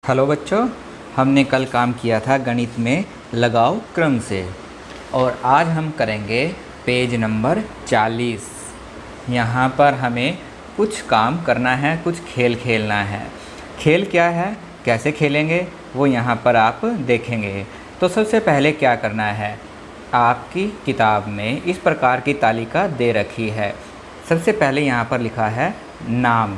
Hello बच्चों, हमने कल काम किया था गणित में लगाओ क्रम से और आज हम करेंगे पेज नंबर 40। यहाँ पर हमें कुछ काम करना है, कुछ खेल खेलना है। खेल क्या है, कैसे खेलेंगे वो यहाँ पर आप देखेंगे। तो सबसे पहले क्या करना है, आपकी किताब में इस प्रकार की तालिका दे रखी है। सबसे पहले यहाँ पर लिखा है नाम।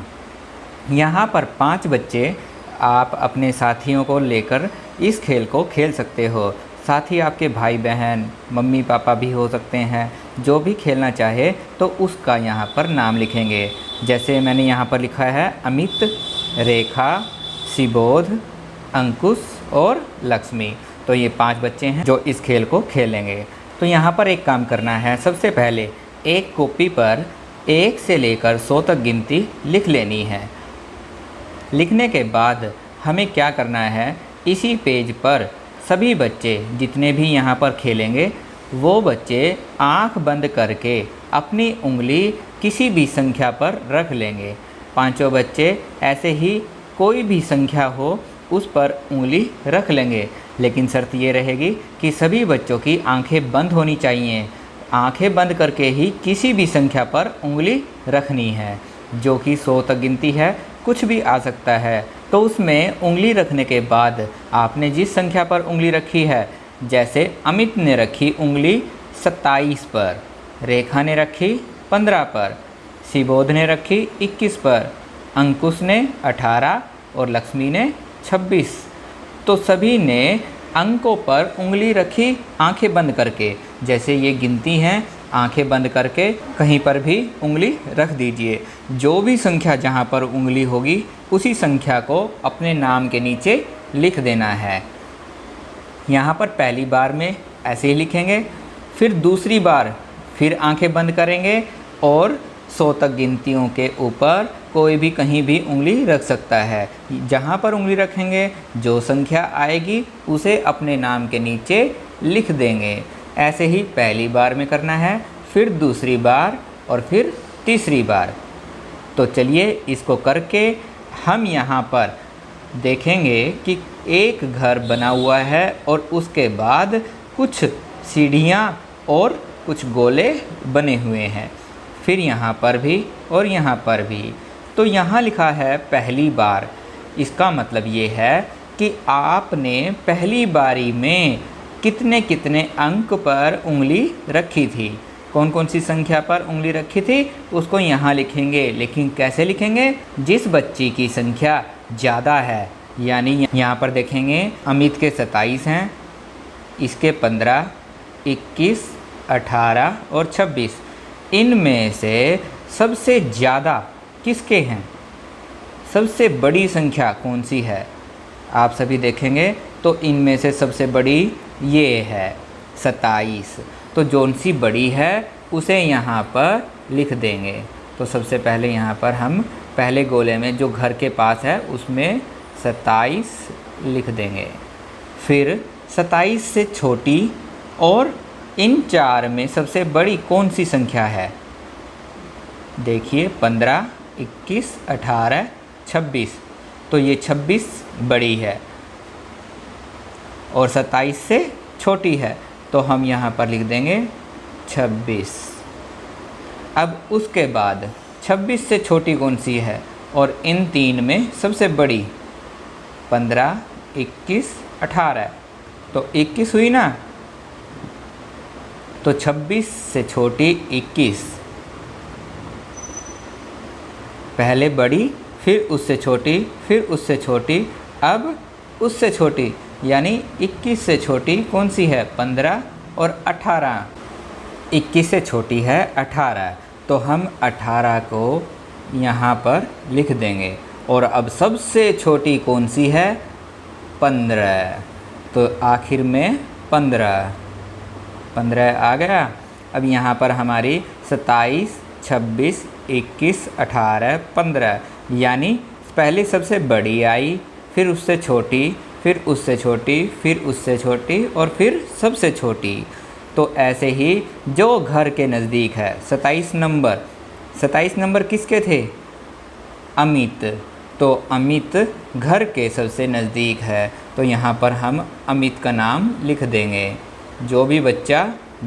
यहाँ पर 5 बच्चे आप अपने साथियों को लेकर इस खेल को खेल सकते हो। साथ ही आपके भाई बहन, मम्मी पापा भी हो सकते हैं। जो भी खेलना चाहे तो उसका यहाँ पर नाम लिखेंगे। जैसे मैंने यहाँ पर लिखा है अमित, रेखा, शिबोध, अंकुश और लक्ष्मी। तो ये 5 बच्चे हैं जो इस खेल को खेलेंगे। तो यहाँ पर एक काम करना है, सबसे पहले एक कॉपी पर 1 से लेकर 100 तक गिनती लिख लेनी है। लिखने के बाद हमें क्या करना है, इसी पेज पर सभी बच्चे जितने भी यहाँ पर खेलेंगे वो बच्चे आँख बंद करके अपनी उंगली किसी भी संख्या पर रख लेंगे। 5 बच्चे ऐसे ही कोई भी संख्या हो उस पर उंगली रख लेंगे, लेकिन शर्त ये रहेगी कि सभी बच्चों की आंखें बंद होनी चाहिए। आंखें बंद करके ही किसी भी संख्या पर उंगली रखनी है, जो कि 100 तक गिनती है, कुछ भी आ सकता है। तो उसमें उंगली रखने के बाद आपने जिस संख्या पर उंगली रखी है, जैसे अमित ने रखी उंगली 27 पर, रेखा ने रखी 15 पर, शिबोध ने रखी 21 पर, अंकुश ने 18 और लक्ष्मी ने 26। तो सभी ने अंकों पर उंगली रखी आंखें बंद करके। जैसे ये गिनती हैं, आंखें बंद करके कहीं पर भी उंगली रख दीजिए। जो भी संख्या जहाँ पर उंगली होगी उसी संख्या को अपने नाम के नीचे लिख देना है। यहाँ पर पहली बार में ऐसे ही लिखेंगे, फिर दूसरी बार फिर आंखें बंद करेंगे और 100 तक गिनतियों के ऊपर कोई भी कहीं भी उंगली रख सकता है। जहाँ पर उंगली रखेंगे जो संख्या आएगी उसे अपने नाम के नीचे लिख देंगे। ऐसे ही पहली बार में करना है, फिर दूसरी बार और फिर तीसरी बार। तो चलिए इसको करके हम यहाँ पर देखेंगे कि एक घर बना हुआ है और उसके बाद कुछ सीढ़ियाँ और कुछ गोले बने हुए हैं, फिर यहाँ पर भी और यहाँ पर भी। तो यहाँ लिखा है पहली बार। इसका मतलब ये है कि आपने पहली बारी में कितने कितने अंक पर उंगली रखी थी, कौन कौन सी संख्या पर उंगली रखी थी उसको यहाँ लिखेंगे। लेकिन कैसे लिखेंगे, जिस बच्ची की संख्या ज़्यादा है, यानी यहाँ पर देखेंगे अमित के 27 हैं, इसके 15, 21, 18 और 26। इनमें से सबसे ज़्यादा किसके हैं, सबसे बड़ी संख्या कौन सी है, आप सभी देखेंगे तो इनमें से सबसे बड़ी ये है 27। तो जौन सी बड़ी है उसे यहाँ पर लिख देंगे। तो सबसे पहले यहाँ पर हम पहले गोले में जो घर के पास है उसमें 27 लिख देंगे। फिर 27 से छोटी और इन 4 में सबसे बड़ी कौन सी संख्या है, देखिए 15, 21, 18, 26। तो ये 26 बड़ी है और 27 से छोटी है, तो हम यहाँ पर लिख देंगे 26। अब उसके बाद 26 से छोटी कौन सी है और इन 3 में सबसे बड़ी 15, 21, 18। तो 21 हुई ना, तो 26 से छोटी 21, पहले बड़ी फिर उससे छोटी फिर उससे छोटी, अब उससे छोटी, यानी 21 से छोटी कौन सी है, 15 और 18। 21 से छोटी है 18, तो हम 18 को यहाँ पर लिख देंगे। और अब सबसे छोटी कौन सी है, 15। तो आखिर में 15 आ गया। अब यहाँ पर हमारी 27, 26, 21, 18, 15, यानी पहले सबसे बड़ी आई, फिर उससे छोटी, फिर उससे छोटी, फिर उससे छोटी और फिर सबसे छोटी। तो ऐसे ही जो घर के नज़दीक है 27 नंबर किसके थे, अमित। तो अमित घर के सबसे नज़दीक है, तो यहाँ पर हम अमित का नाम लिख देंगे। जो भी बच्चा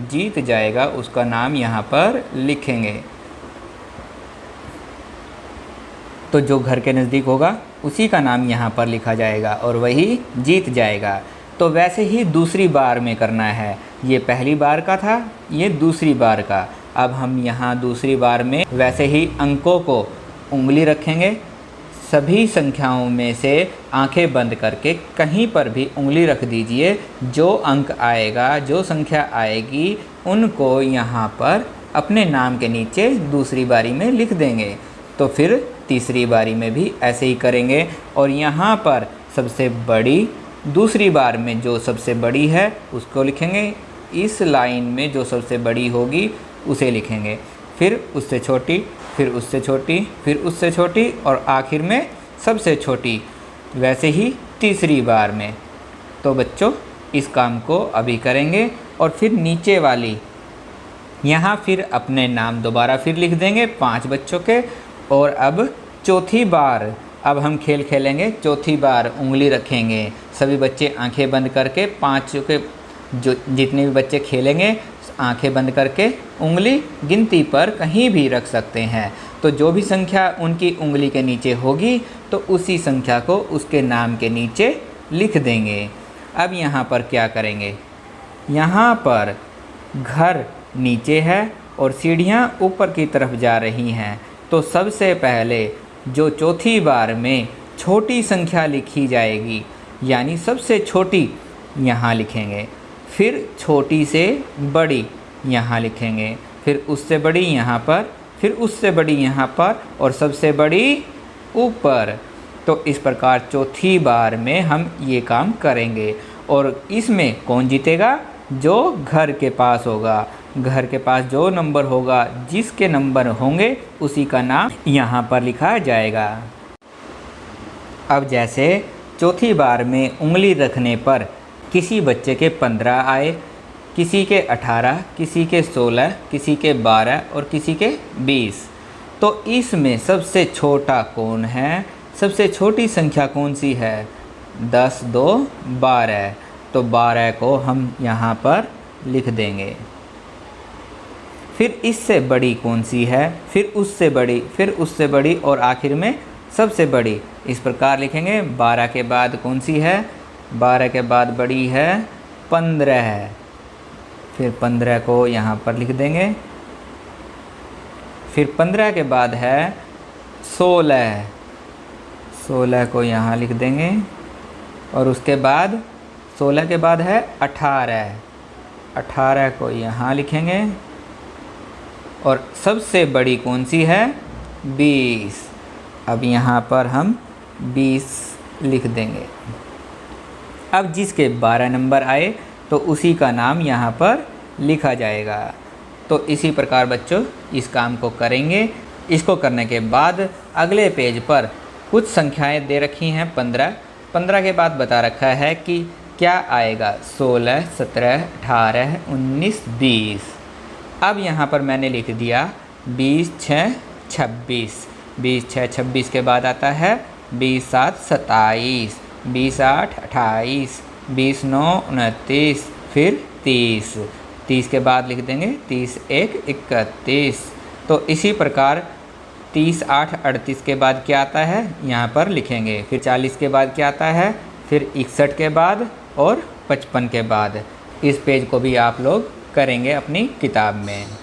जीत जाएगा उसका नाम यहाँ पर लिखेंगे। तो जो घर के नज़दीक होगा उसी का नाम यहाँ पर लिखा जाएगा और वही जीत जाएगा। तो वैसे ही दूसरी बार में करना है। ये पहली बार का था, ये दूसरी बार का। अब हम यहाँ दूसरी बार में वैसे ही अंकों को उंगली रखेंगे। सभी संख्याओं में से आंखें बंद करके कहीं पर भी उंगली रख दीजिए। जो अंक आएगा, जो संख्या आएगी, उनको यहाँ पर अपने नाम के नीचे दूसरी बारी में लिख देंगे। तो फिर तीसरी बारी में भी ऐसे ही करेंगे और यहाँ पर सबसे बड़ी, दूसरी बार में जो सबसे बड़ी है उसको लिखेंगे। इस लाइन में जो सबसे बड़ी होगी उसे लिखेंगे, फिर उससे छोटी, फिर उससे छोटी, फिर उससे छोटी और आखिर में सबसे छोटी। वैसे ही तीसरी बार में। तो बच्चों इस काम को अभी करेंगे और फिर नीचे वाली यहाँ फिर अपने नाम दोबारा फिर लिख देंगे 5 बच्चों के। और अब चौथी बार अब हम खेल खेलेंगे। चौथी बार उंगली रखेंगे। सभी बच्चे आंखें बंद करके, 5 के जो जितने भी बच्चे खेलेंगे आंखें बंद करके उंगली गिनती पर कहीं भी रख सकते हैं। तो जो भी संख्या उनकी उंगली के नीचे होगी तो उसी संख्या को उसके नाम के नीचे लिख देंगे। अब यहाँ पर क्या करेंगे, यहाँ पर घर नीचे है और सीढ़ियाँ ऊपर की तरफ जा रही हैं। तो सबसे पहले जो चौथी बार में छोटी संख्या लिखी जाएगी, यानी सबसे छोटी यहाँ लिखेंगे, फिर छोटी से बड़ी यहाँ लिखेंगे, फिर उससे बड़ी यहाँ पर, फिर उससे बड़ी यहाँ पर और सबसे बड़ी ऊपर। तो इस प्रकार चौथी बार में हम ये काम करेंगे। और इसमें कौन जीतेगा, जो घर के पास होगा। घर के पास जो नंबर होगा, जिसके नंबर होंगे उसी का नाम यहाँ पर लिखा जाएगा। अब जैसे चौथी बार में उंगली रखने पर किसी बच्चे के 15 आए, किसी के 18, किसी के 16, किसी के 12 और किसी के 20। तो इसमें सबसे छोटा कौन है, सबसे छोटी संख्या कौन सी है, 10, 2, 12। तो 12 को हम यहाँ पर लिख देंगे। फिर इससे बड़ी कौन सी है, फिर उससे बड़ी, फिर उससे बड़ी और आखिर में सबसे बड़ी। इस प्रकार लिखेंगे। 12 के बाद कौन सी है, 12 के बाद बड़ी है 15 है। फिर 15 को यहाँ पर लिख देंगे। फिर 15 के बाद है 16, 16 को यहाँ लिख देंगे। और उसके बाद 16 के बाद है 18, 18 को यहाँ लिखेंगे। और सबसे बड़ी कौन सी है, 20। अब यहाँ पर हम 20 लिख देंगे। अब जिसके 12 नंबर आए तो उसी का नाम यहाँ पर लिखा जाएगा। तो इसी प्रकार बच्चों इस काम को करेंगे। इसको करने के बाद अगले पेज पर कुछ संख्याएं दे रखी हैं 15। 15 के बाद बता रखा है कि क्या आएगा, 16, 17, 18, 19, 20। अब यहाँ पर मैंने लिख दिया 20, 6, 26। 20, 6, 26 के बाद आता है 20, 7, 27, 20, 8, 28, 20, 9, 29, फिर 30। 30 के बाद लिख देंगे 30, 1, 31। तो इसी प्रकार 30, 8, 38 के बाद क्या आता है यहाँ पर लिखेंगे। फिर 40 के बाद क्या आता है, फिर 61 के बाद और 55 के बाद। इस पेज को भी आप लोग करेंगे अपनी किताब में।